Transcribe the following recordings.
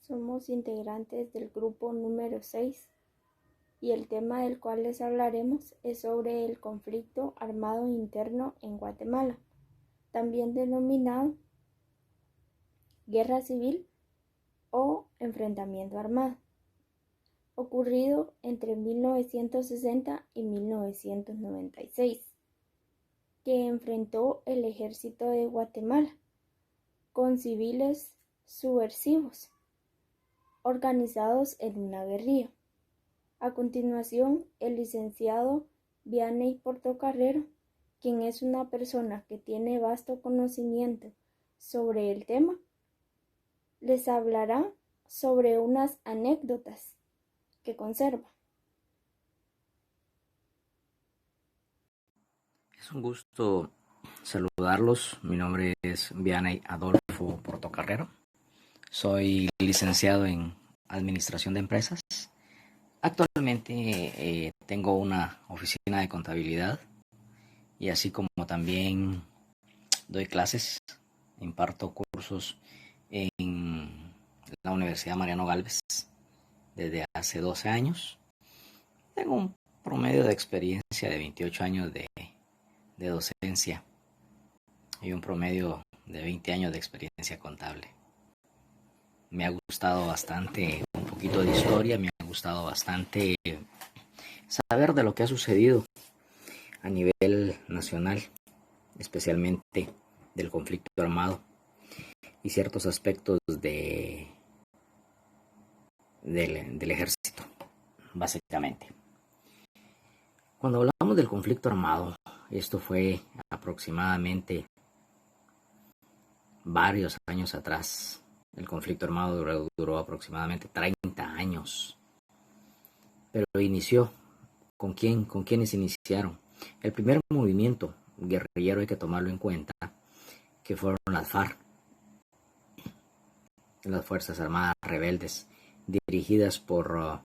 Somos integrantes del grupo número 6 y el tema del cual les hablaremos es sobre el conflicto armado interno en Guatemala, también denominado guerra civil o enfrentamiento armado, ocurrido entre 1960 y 1996, que enfrentó el ejército de Guatemala con civiles subversivos organizados en una guerrilla. A continuación, el licenciado Vianney Portocarrero, quien es una persona que tiene vasto conocimiento sobre el tema, les hablará sobre unas anécdotas que conserva. Es un gusto saludarlos. Mi nombre es Vianney Adolfo Portocarrero. Soy licenciado en Administración de Empresas. Actualmente tengo una oficina de contabilidad y así como también doy clases, imparto cursos en la Universidad Mariano Gálvez desde hace 12 años. Tengo un promedio de experiencia de 28 años de docencia y un promedio de 20 años de experiencia contable. Me ha gustado bastante un poquito de historia, me ha gustado bastante saber de lo que ha sucedido a nivel nacional, especialmente del conflicto armado y ciertos aspectos del ejército, básicamente. Cuando hablamos del conflicto armado, esto fue aproximadamente varios años atrás. El conflicto armado duró aproximadamente 30 años. Pero inició. ¿Con quiénes iniciaron? El primer movimiento guerrillero, hay que tomarlo en cuenta, que fueron las FARC, las Fuerzas Armadas Rebeldes, dirigidas por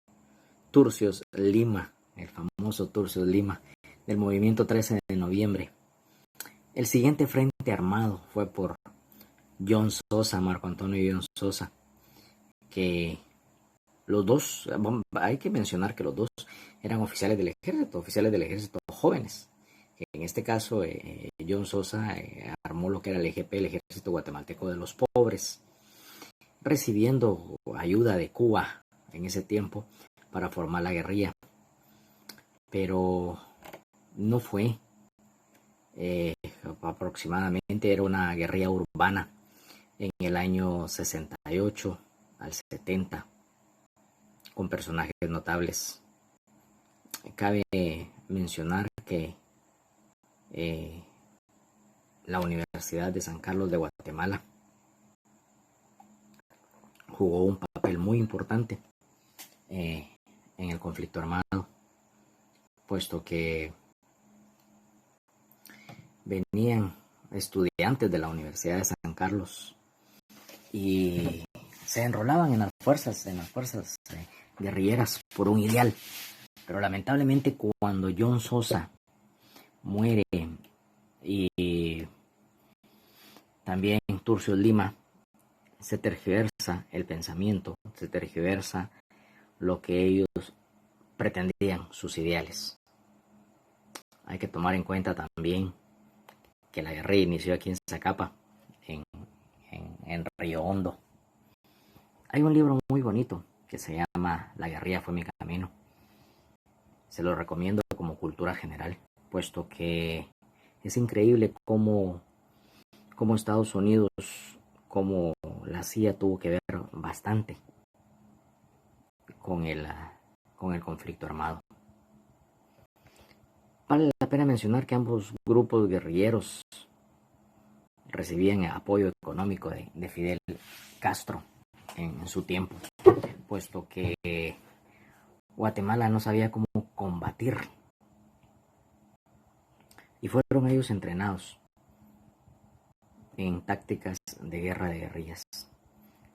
Turcios Lima, el famoso Turcios Lima, del movimiento 13 de noviembre. El siguiente frente armado fue por John Sosa, Marco Antonio John Sosa, que los dos, hay que mencionar que los dos eran oficiales del ejército jóvenes. En este caso, John Sosa armó lo que era el EGP, el Ejército Guatemalteco de los Pobres, recibiendo ayuda de Cuba en ese tiempo para formar la guerrilla. Pero no fue. Aproximadamente era una guerrilla urbana en el año 68 al 70, con personajes notables. Cabe mencionar que la Universidad de San Carlos de Guatemala jugó un papel muy importante en el conflicto armado, puesto que venían estudiantes de la Universidad de San Carlos y se enrolaban en las fuerzas guerrilleras por un ideal. Pero lamentablemente cuando John Sosa muere y también Turcios Lima, se tergiversa el pensamiento, se tergiversa lo que ellos pretendían, sus ideales. Hay que tomar en cuenta también que la guerrilla inició aquí en Zacapa, en Río Hondo. Hay un libro muy bonito que se llama La guerrilla fue mi camino. Se lo recomiendo como cultura general, puesto que es increíble cómo Estados Unidos, cómo la CIA tuvo que ver bastante con el conflicto armado. Vale la pena mencionar que ambos grupos guerrilleros recibían apoyo económico de Fidel Castro en su tiempo, puesto que Guatemala no sabía cómo combatir y fueron ellos entrenados en tácticas de guerra de guerrillas.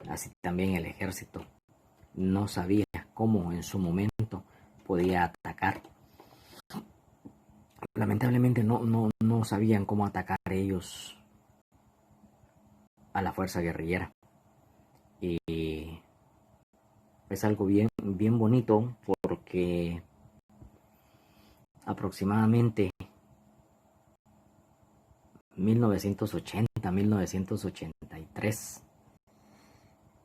Así también el ejército no sabía cómo en su momento podía atacar. Lamentablemente no sabían cómo atacar ellos a la fuerza guerrillera. Y es algo bien, bien bonito porque aproximadamente 1980-1983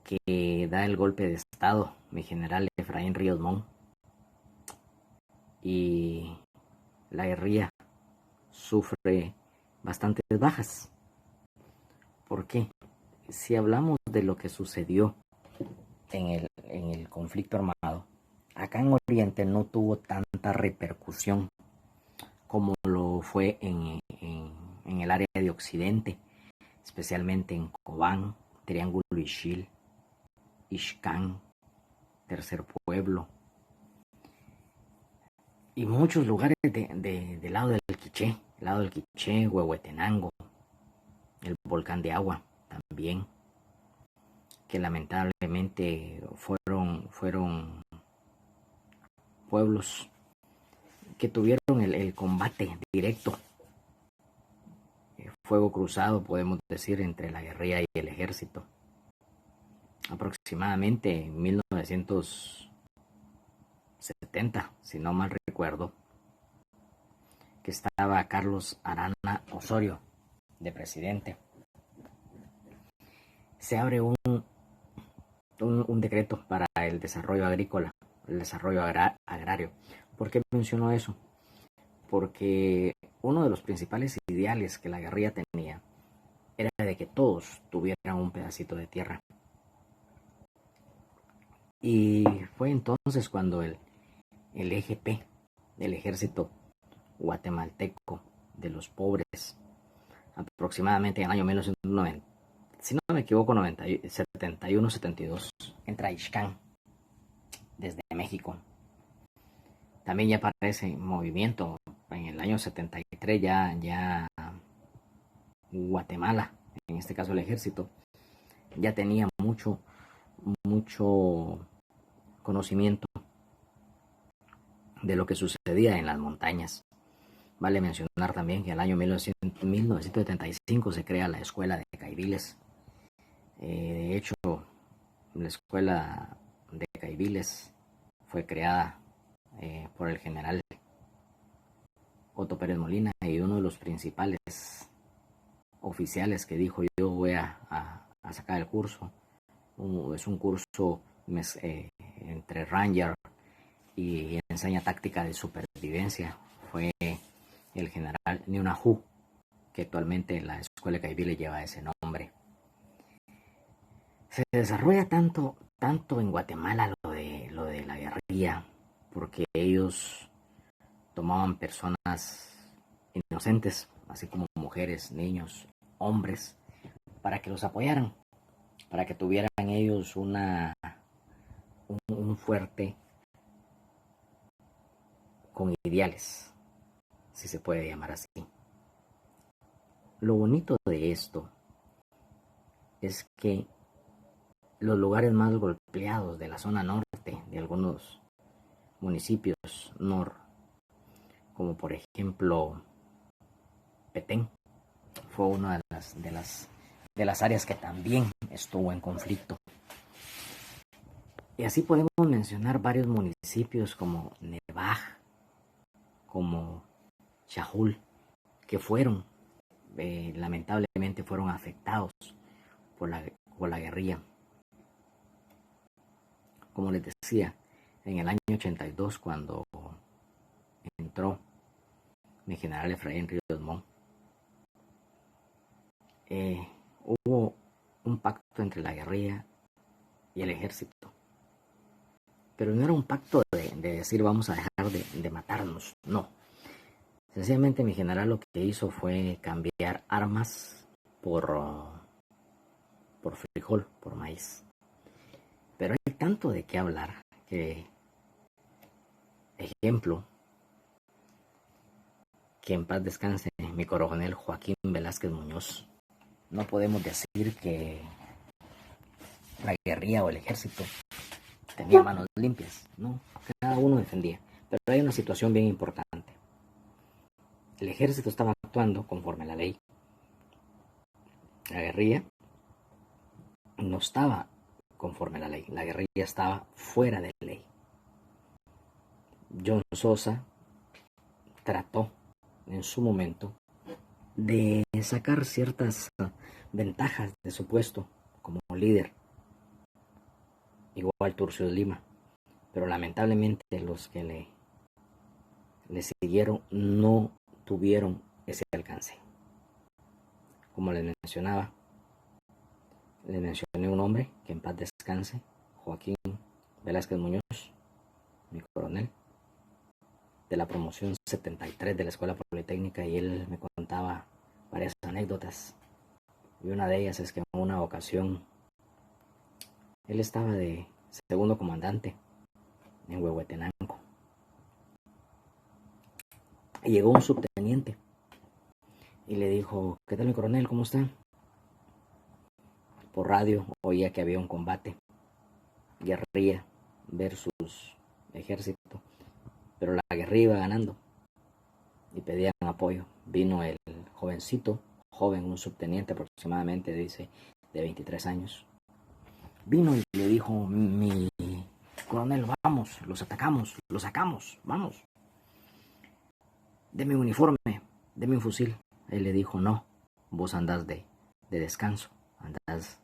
que da el golpe de estado mi general Efraín Ríos Montt y la guerrilla sufre bastantes bajas. ¿Por qué? Si hablamos de lo que sucedió en el conflicto armado, acá en Oriente no tuvo tanta repercusión como lo fue en el área de Occidente, especialmente en Cobán, Triángulo Ixil, Ixcán, Tercer Pueblo y muchos lugares del lado del Quiché, Huehuetenango, el volcán de Agua también, que lamentablemente fueron pueblos que tuvieron el combate directo, fuego cruzado, podemos decir, entre la guerrilla y el ejército. Aproximadamente en 1970, si no mal recuerdo, que estaba Carlos Arana Osorio de presidente. Se abre un decreto para el desarrollo agrícola, el desarrollo agrario. ¿Por qué menciono eso? Porque uno de los principales ideales que la guerrilla tenía era de que todos tuvieran un pedacito de tierra. Y fue entonces cuando el EGP, el ejército guatemalteco de los pobres, aproximadamente en el año 1990, si no me equivoco, 71-72, entra a Ixcán desde México. También ya aparece movimiento en el año 73, ya Guatemala, en este caso el ejército, ya tenía mucho conocimiento de lo que sucedía en las montañas. Vale mencionar también que en el año 1975 se crea la escuela de Caibiles. De hecho, la escuela de Caibiles fue creada por el general Otto Pérez Molina, y uno de los principales oficiales que dijo: yo voy a sacar el curso. Es un curso entre Ranger y enseña táctica de supervivencia. Fue el general Niunahu, que actualmente la escuela de Caibiles lleva ese nombre. Se desarrolla tanto en Guatemala lo de la guerrilla, porque ellos tomaban personas inocentes, así como mujeres, niños, hombres, para que los apoyaran, para que tuvieran ellos un fuerte con ideales, si se puede llamar así. Lo bonito de esto es que los lugares más golpeados de la zona norte, de algunos municipios como por ejemplo Petén, fue una de las áreas que también estuvo en conflicto. Y así podemos mencionar varios municipios como Nevaj, como Chajul, que lamentablemente fueron afectados por la guerrilla. Como les decía, en el año 82, cuando entró mi general Efraín Ríos Montt, hubo un pacto entre la guerrilla y el ejército. Pero no era un pacto de decir vamos a dejar de matarnos, no. Sencillamente mi general lo que hizo fue cambiar armas por frijol, por maíz. Pero hay tanto de qué hablar que, ejemplo, que en paz descanse mi coronel Joaquín Velázquez Muñoz. No podemos decir que la guerrilla o el ejército tenía manos limpias, no, cada uno defendía. Pero hay una situación bien importante. El ejército estaba actuando conforme a la ley. La guerrilla no estaba conforme a la ley. La guerrilla estaba fuera de ley. John Sosa trató en su momento de sacar ciertas ventajas de su puesto como líder, igual Turcio de Lima, pero lamentablemente los que le siguieron no tuvieron ese alcance. Como les mencionaba, les mencioné un hombre que en paz descanse, Joaquín Velázquez Muñoz, mi coronel, de la promoción 73 de la Escuela Politécnica, y él me contaba varias anécdotas, y una de ellas es que en una ocasión él estaba de segundo comandante en Huehuetenango y llegó un subteniente y le dijo: ¿qué tal, mi coronel? ¿Cómo está? Por radio oía que había un combate, guerrilla versus ejército, pero la guerrilla iba ganando y pedían apoyo. Vino el jovencito, joven, un subteniente aproximadamente, dice, de 23 años. Vino y le dijo: mi coronel, vamos, los atacamos, los sacamos, vamos. Deme un uniforme, deme un fusil. Él le dijo: no, vos andás de descanso, andás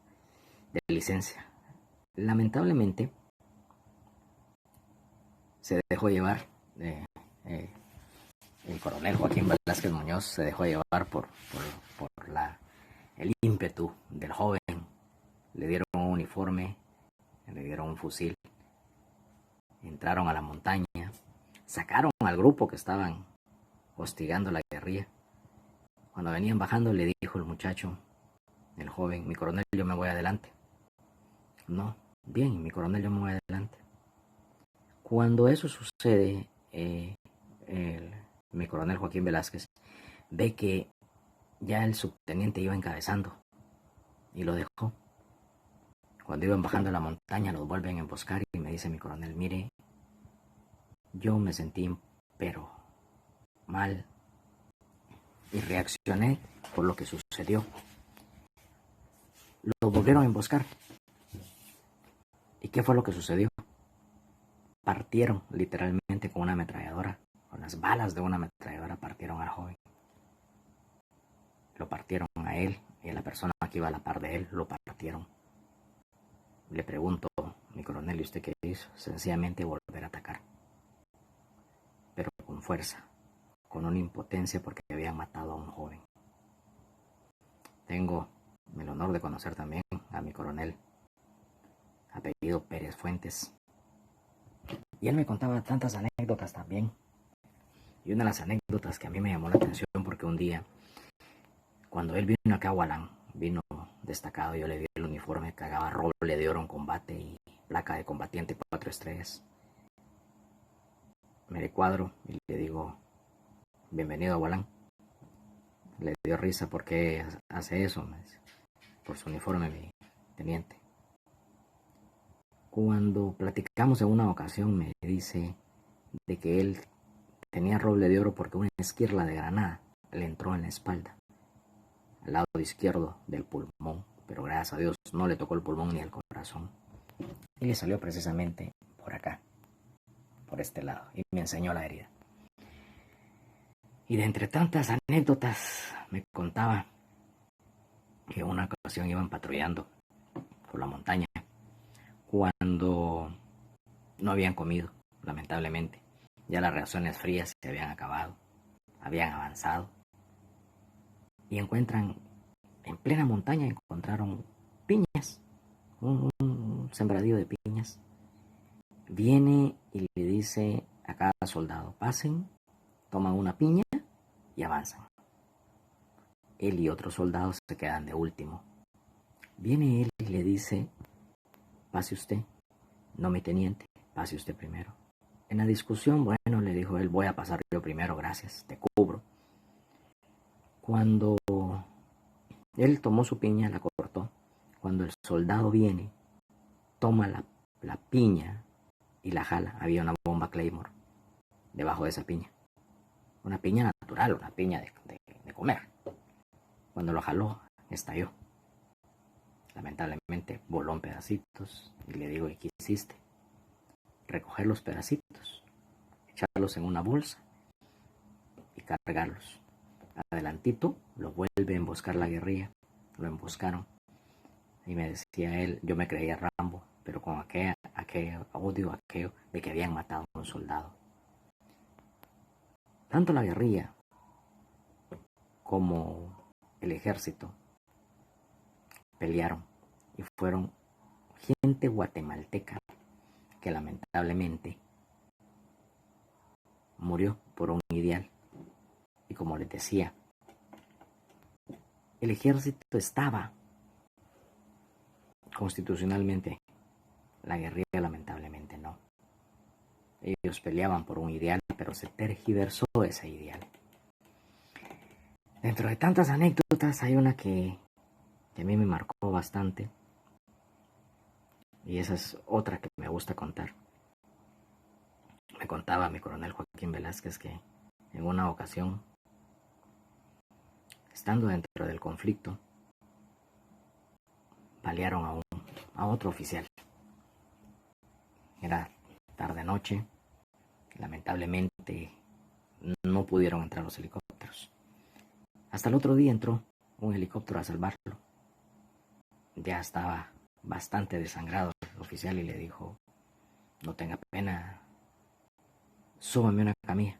de licencia. Lamentablemente se dejó llevar, el coronel Joaquín Velázquez Muñoz se dejó llevar por el ímpetu del joven. Le dieron un uniforme, le dieron un fusil, entraron a la montaña, sacaron al grupo que estaban hostigando la guerrilla. Cuando venían bajando, le dijo el muchacho, el joven: mi coronel, yo me voy adelante. No, bien, mi coronel, yo me voy adelante. Cuando eso sucede, mi coronel Joaquín Velázquez ve que ya el subteniente iba encabezando y lo dejó. Cuando iban bajando la montaña, los vuelven a emboscar y me dice mi coronel: mire, yo me sentí pero mal y reaccioné por lo que sucedió. Los volvieron a emboscar. ¿Y qué fue lo que sucedió? Partieron literalmente con una ametralladora, con las balas de una ametralladora partieron al joven. Lo partieron a él y a la persona que iba a la par de él, lo partieron. Le pregunto: mi coronel, ¿y usted qué hizo? Sencillamente volver a atacar, pero con fuerza, con una impotencia porque habían matado a un joven. Tengo el honor de conocer también a mi coronel, apellido Pérez Fuentes, y él me contaba tantas anécdotas también. Y una de las anécdotas que a mí me llamó la atención, porque un día, cuando él vino acá a Hualán, vino destacado, yo le vi el uniforme, cagaba roble de oro en combate y placa de combatiente 4 estrellas. Me le cuadro y le digo: bienvenido a Hualán. Le dio risa: ¿por qué hace eso? Me dice: por su uniforme, mi teniente. Cuando platicamos en una ocasión, me dice de que él tenía roble de oro porque una esquirla de granada le entró en la espalda, al lado izquierdo del pulmón, pero gracias a Dios no le tocó el pulmón ni el corazón, y le salió precisamente por acá, por este lado, y me enseñó la herida. Y de entre tantas anécdotas me contaba que una ocasión iban patrullando por la montaña cuando no habían comido, lamentablemente. Ya las raciones frías se habían acabado, habían avanzado, y encuentran en plena montaña, encontraron piñas, un sembradío de piñas. Viene y le dice a cada soldado: pasen, toman una piña y avanzan. Él y otros soldados se quedan de último. Viene él y le dice: pase usted. No, mi teniente, pase usted primero. En la discusión, bueno, le dijo él: voy a pasar yo primero, gracias, te cubro. Cuando él tomó su piña, la cortó. Cuando el soldado viene, toma la piña y la jala. Había una bomba Claymore debajo de esa piña. Una piña natural, una piña de comer. Cuando lo jaló, estalló. lamentablemente voló en pedacitos y le digo, ¿y qué hiciste? Recoger los pedacitos, echarlos en una bolsa y cargarlos. Adelantito lo vuelve a emboscar la guerrilla, lo emboscaron y me decía él, yo me creía Rambo, pero con aquel odio, aquello de que habían matado a un soldado. Tanto la guerrilla como el ejército pelearon y fueron gente guatemalteca que lamentablemente murió por un ideal. Y como les decía, el ejército estaba constitucionalmente, la guerrilla lamentablemente no. Ellos peleaban por un ideal, pero se tergiversó ese ideal. Dentro de tantas anécdotas hay una que a mí me marcó bastante, y esa es otra que me gusta contar. Me contaba mi coronel Joaquín Velázquez que en una ocasión, estando dentro del conflicto, balearon a otro oficial. Era tarde noche, lamentablemente no pudieron entrar los helicópteros. Hasta el otro día entró un helicóptero a salvarlo. Ya estaba bastante desangrado el oficial y le dijo, no tenga pena, súbame una camilla.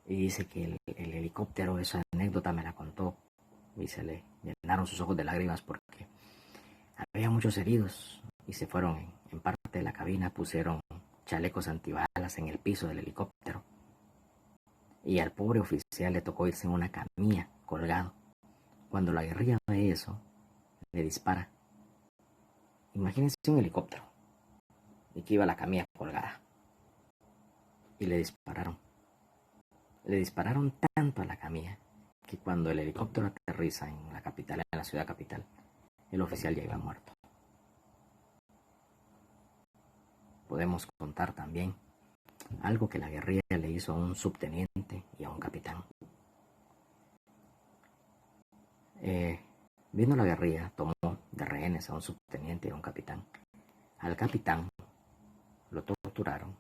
Y dice que el helicóptero, esa anécdota me la contó y se le llenaron sus ojos de lágrimas porque había muchos heridos y se fueron en parte de la cabina, pusieron chalecos antibalas en el piso del helicóptero y al pobre oficial le tocó irse en una camilla colgado. Cuando la guerrilla ve eso, le dispara. Imagínense un helicóptero y que iba la camilla colgada y le dispararon. Le dispararon tanto a la camilla que cuando el helicóptero aterriza en la capital, en la ciudad capital, el oficial ya iba muerto. Podemos contar también algo que la guerrilla le hizo a un subteniente y a un capitán. Vino la guerrilla, tomó de rehenes a un subteniente y a un capitán. Al capitán lo torturaron,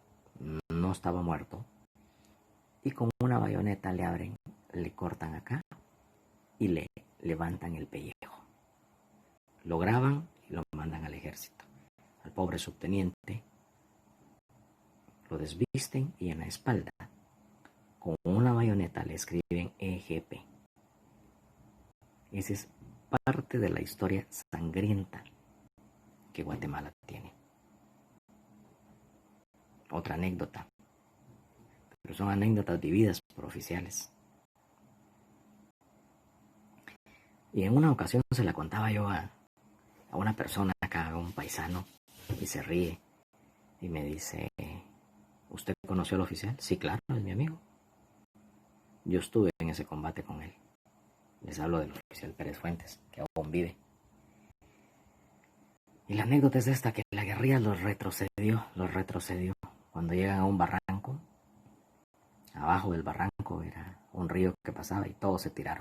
no estaba muerto, y con una bayoneta le abren, le cortan acá y le levantan el pellejo. Lo graban y lo mandan al ejército. Al pobre subteniente lo desvisten y en la espalda con una bayoneta le escriben EGP. Esa es parte de la historia sangrienta que Guatemala tiene. Otra anécdota, pero son anécdotas vividas por oficiales. Y en una ocasión se la contaba yo a una persona acá, a un paisano, y se ríe y me dice, ¿usted conoció al oficial? Sí, claro, es mi amigo. Yo estuve en ese combate con él. Les hablo del oficial Pérez Fuentes, que aún vive. Y la anécdota es esta, que la guerrilla los retrocedió. Cuando llegan a un barranco, abajo del barranco era un río que pasaba y todos se tiraron.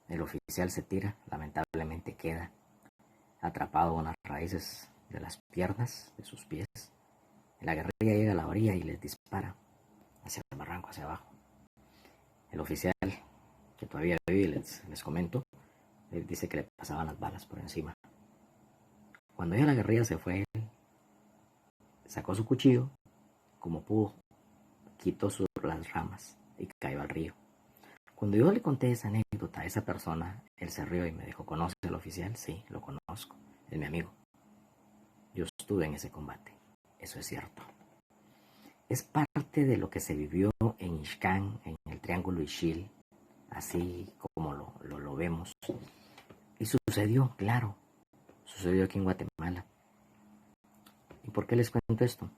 El oficial se tira, lamentablemente queda atrapado en las raíces de las piernas, de sus pies. La guerrilla llega a la orilla y les dispara hacia el barranco, hacia abajo. El oficial, que todavía vive, les comento, él dice que le pasaban las balas por encima. Cuando ya la guerrilla se fue, él sacó su cuchillo, como pudo, quitó las ramas y cayó al río. Cuando yo le conté esa anécdota a esa persona, él se rió y me dijo, ¿conoces al oficial? Sí, lo conozco, es mi amigo. Yo estuve en ese combate, eso es cierto. Es parte de lo que se vivió en Ixcán, en el Triángulo Ixil, así como lo vemos. Y sucedió, claro, sucedió aquí en Guatemala. ¿Y por qué les cuento esto?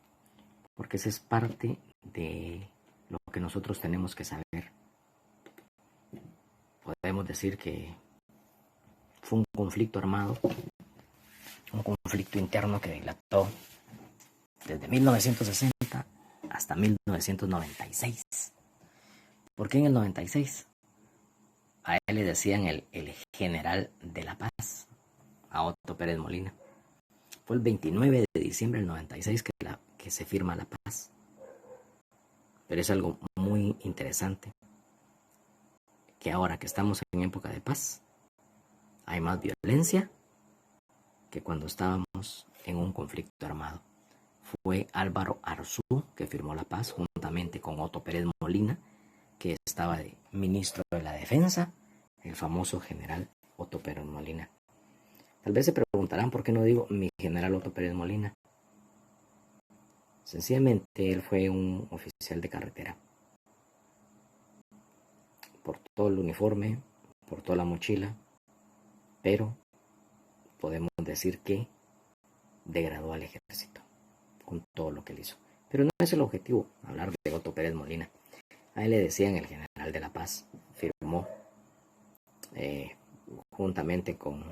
Porque esa es parte de lo que nosotros tenemos que saber. Podemos decir que fue un conflicto armado, un conflicto interno que dilató desde 1960 hasta 1996. ¿Por qué en el 96? A él le decían el general de la paz, a Otto Pérez Molina. Fue el 29 de diciembre del 96 que se firma la paz. Pero es algo muy interesante, que ahora que estamos en época de paz, hay más violencia que cuando estábamos en un conflicto armado. Fue Álvaro Arzú que firmó la paz juntamente con Otto Pérez Molina, que estaba de ministro de la Defensa, el famoso general Otto Pérez Molina. Tal vez se preguntarán por qué no digo mi general Otto Pérez Molina. Sencillamente él fue un oficial de carretera. Portó el uniforme, portó la mochila, pero podemos decir que degradó al ejército con todo lo que él hizo. Pero no es el objetivo hablar de Otto Pérez Molina. A él le decían el general de la paz. Firmó juntamente con,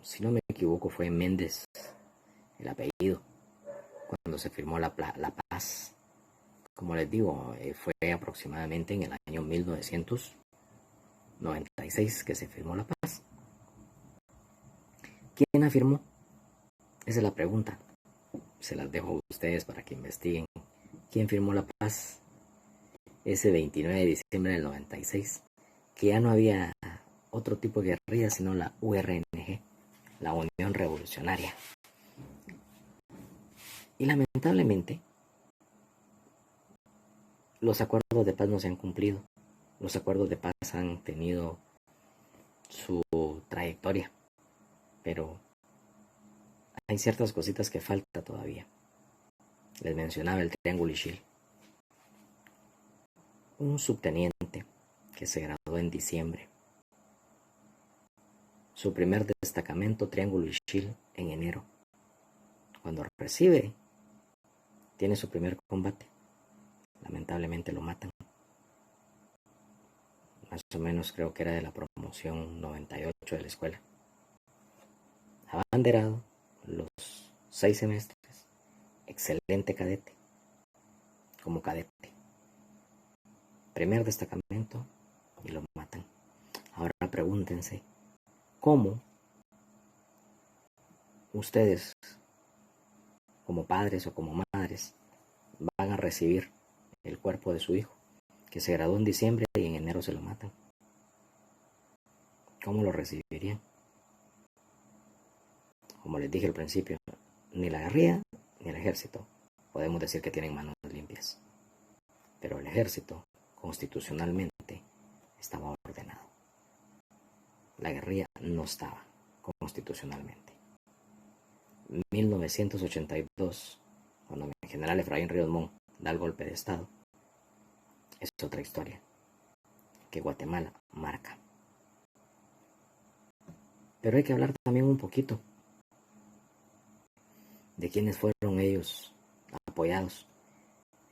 si no me equivoco, fue Méndez el apellido, cuando se firmó la paz. Como les digo, fue aproximadamente en el año 1996 que se firmó la paz. ¿Quién la firmó? Esa es la pregunta. Se las dejo a ustedes para que investiguen. ¿Quién firmó la paz ese 29 de diciembre del 96? Que ya no había otro tipo de guerrilla sino la URNG, la Unión Revolucionaria. Y lamentablemente los acuerdos de paz no se han cumplido. Los acuerdos de paz han tenido su trayectoria, pero hay ciertas cositas que falta todavía. Les mencionaba el Triángulo Ishil. Un subteniente que se graduó en diciembre. Su primer destacamento, Triángulo Ishil, en enero. Cuando tiene su primer combate. Lamentablemente lo matan. Más o menos creo que era de la promoción 98 de la escuela. Abanderado los 6 semestres. Excelente cadete. Como cadete. Primer destacamento y lo matan. Ahora pregúntense, ¿cómo ustedes, como padres o como madres, van a recibir el cuerpo de su hijo, que se graduó en diciembre y en enero se lo matan? ¿Cómo lo recibirían? Como les dije al principio, ni la guerrilla ni el ejército podemos decir que tienen manos limpias. Pero el ejército, constitucionalmente, estaba ordenado. La guerrilla no estaba constitucionalmente. En 1982, cuando el general Efraín Ríos Montt da el golpe de estado, es otra historia que Guatemala marca. Pero hay que hablar también un poquito de quiénes fueron ellos apoyados.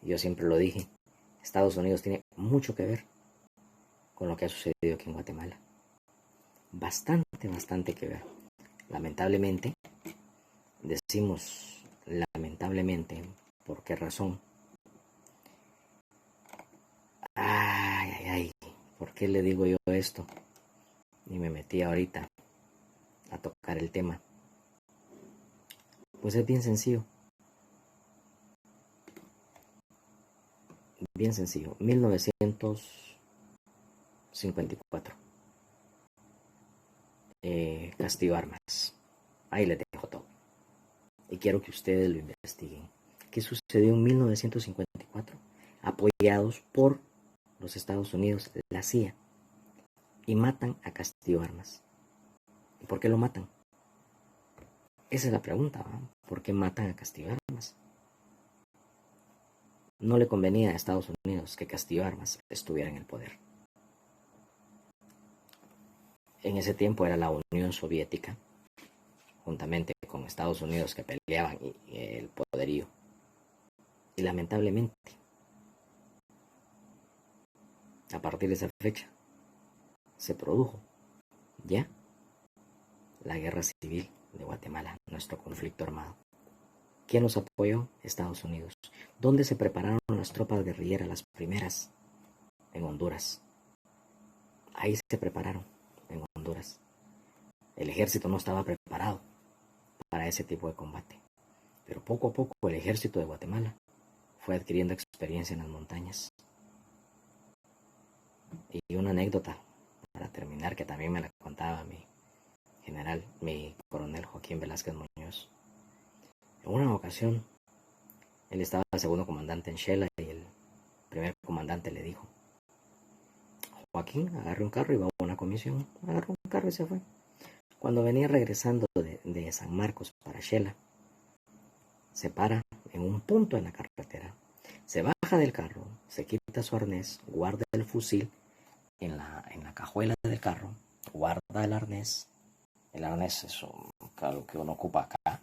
Yo siempre lo dije, Estados Unidos tiene mucho que ver con lo que ha sucedido aquí en Guatemala. Bastante que ver. Lamentablemente, decimos lamentablemente, ¿por qué razón? ¿Por qué le digo yo esto? Y me metí ahorita a tocar el tema. Pues es bien sencillo. Bien sencillo. 1954. Castillo Armas. Ahí les dejo todo. Y quiero que ustedes lo investiguen. ¿Qué sucedió en 1954? Apoyados por los Estados Unidos, la CIA. Y matan a Castillo Armas. ¿Y por qué lo matan? Esa es la pregunta, ¿no? ¿Por qué matan a Castillo Armas? No le convenía a Estados Unidos que Castillo Armas estuviera en el poder. En ese tiempo era la Unión Soviética, juntamente con Estados Unidos, que peleaban el poderío. Y lamentablemente, a partir de esa fecha, se produjo ya la guerra civil de Guatemala, nuestro conflicto armado. ¿Quién nos apoyó? Estados Unidos. ¿Dónde se prepararon las tropas guerrilleras, las primeras? En Honduras. Ahí se prepararon, en Honduras. El ejército no estaba preparado para ese tipo de combate. Pero poco a poco el ejército de Guatemala fue adquiriendo experiencia en las montañas. Y una anécdota para terminar, que también me la contaba mi coronel Joaquín Velázquez Muñoz. En una ocasión, él estaba el segundo comandante en Xela y el primer comandante le dijo: Joaquín, agarre un carro y va a una comisión. Agarró un carro y se fue. Cuando venía regresando de San Marcos para Xela, se para en un punto en la carretera, se baja del carro, se quita su arnés, guarda el fusil en la cajuela del carro, guarda el arnés es algo que uno ocupa acá,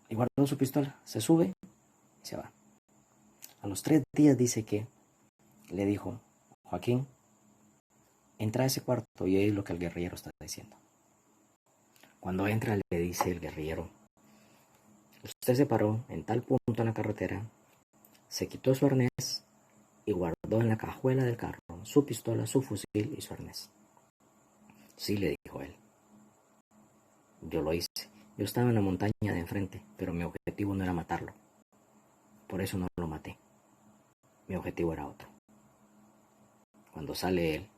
y guardó su pistola, se sube y se va. A los 3 días dice que le dijo: Joaquín, entra a ese cuarto y oí lo que el guerrillero está diciendo. Cuando entra le dice el guerrillero: usted se paró en tal punto en la carretera, se quitó su arnés y guardó en la cajuela del carro su pistola, su fusil y su arnés. Sí, le dijo él. Yo lo hice. Yo estaba en la montaña de enfrente, pero mi objetivo no era matarlo. Por eso no lo maté. Mi objetivo era otro. Cuando sale él,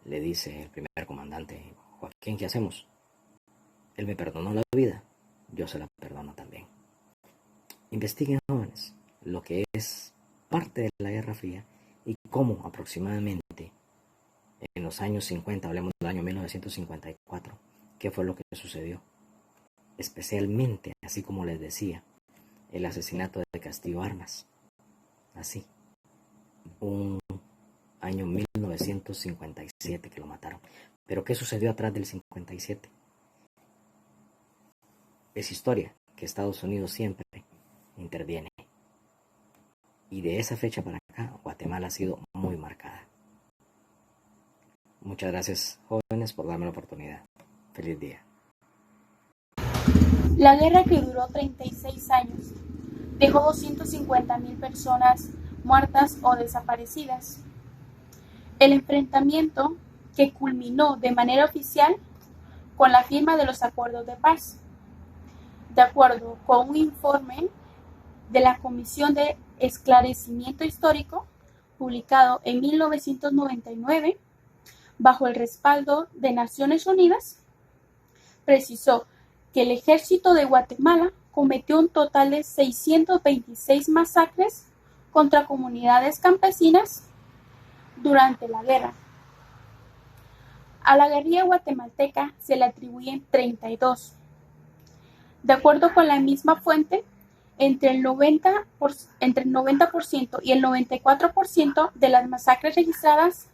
le dice el primer comandante: Joaquín, ¿qué hacemos? Él me perdonó la vida, yo se la perdono también. Investiguen, jóvenes, lo que es parte de la Guerra Fría y cómo aproximadamente en los años 50, hablemos del año 1954, qué fue lo que sucedió. Especialmente, así como les decía, el asesinato de Castillo Armas. Así, un año 1957 que lo mataron. Pero ¿qué sucedió atrás del 57? Es historia que Estados Unidos siempre interviene. Y de esa fecha para acá, Guatemala ha sido muy marcada. Muchas gracias, jóvenes, por darme la oportunidad. Feliz día. La guerra, que duró 36 años, dejó 250,000 personas muertas o desaparecidas. El enfrentamiento, que culminó de manera oficial con la firma de los acuerdos de paz. De acuerdo con un informe de la Comisión de Esclarecimiento Histórico, publicado en 1999, bajo el respaldo de Naciones Unidas, precisó que el ejército de Guatemala cometió un total de 626 masacres contra comunidades campesinas durante la guerra. A la guerrilla guatemalteca se le atribuyen 32. De acuerdo con la misma fuente, entre el 90% y el 94% de las masacres registradas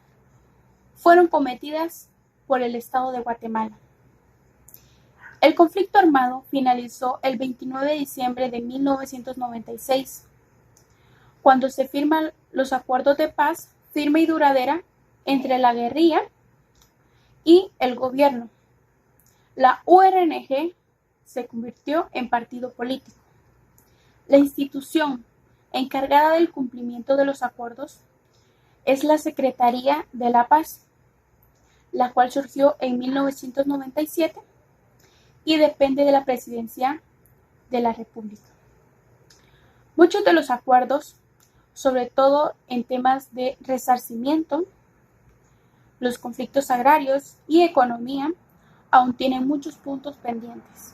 fueron cometidas por el Estado de Guatemala. El conflicto armado finalizó el 29 de diciembre de 1996, cuando se firman los acuerdos de paz firme y duradera entre la guerrilla y el gobierno. La URNG se convirtió en partido político. La institución encargada del cumplimiento de los acuerdos es la Secretaría de la Paz, la cual surgió en 1997 y depende de la Presidencia de la República. Muchos de los acuerdos, sobre todo en temas de resarcimiento, los conflictos agrarios y economía, aún tienen muchos puntos pendientes.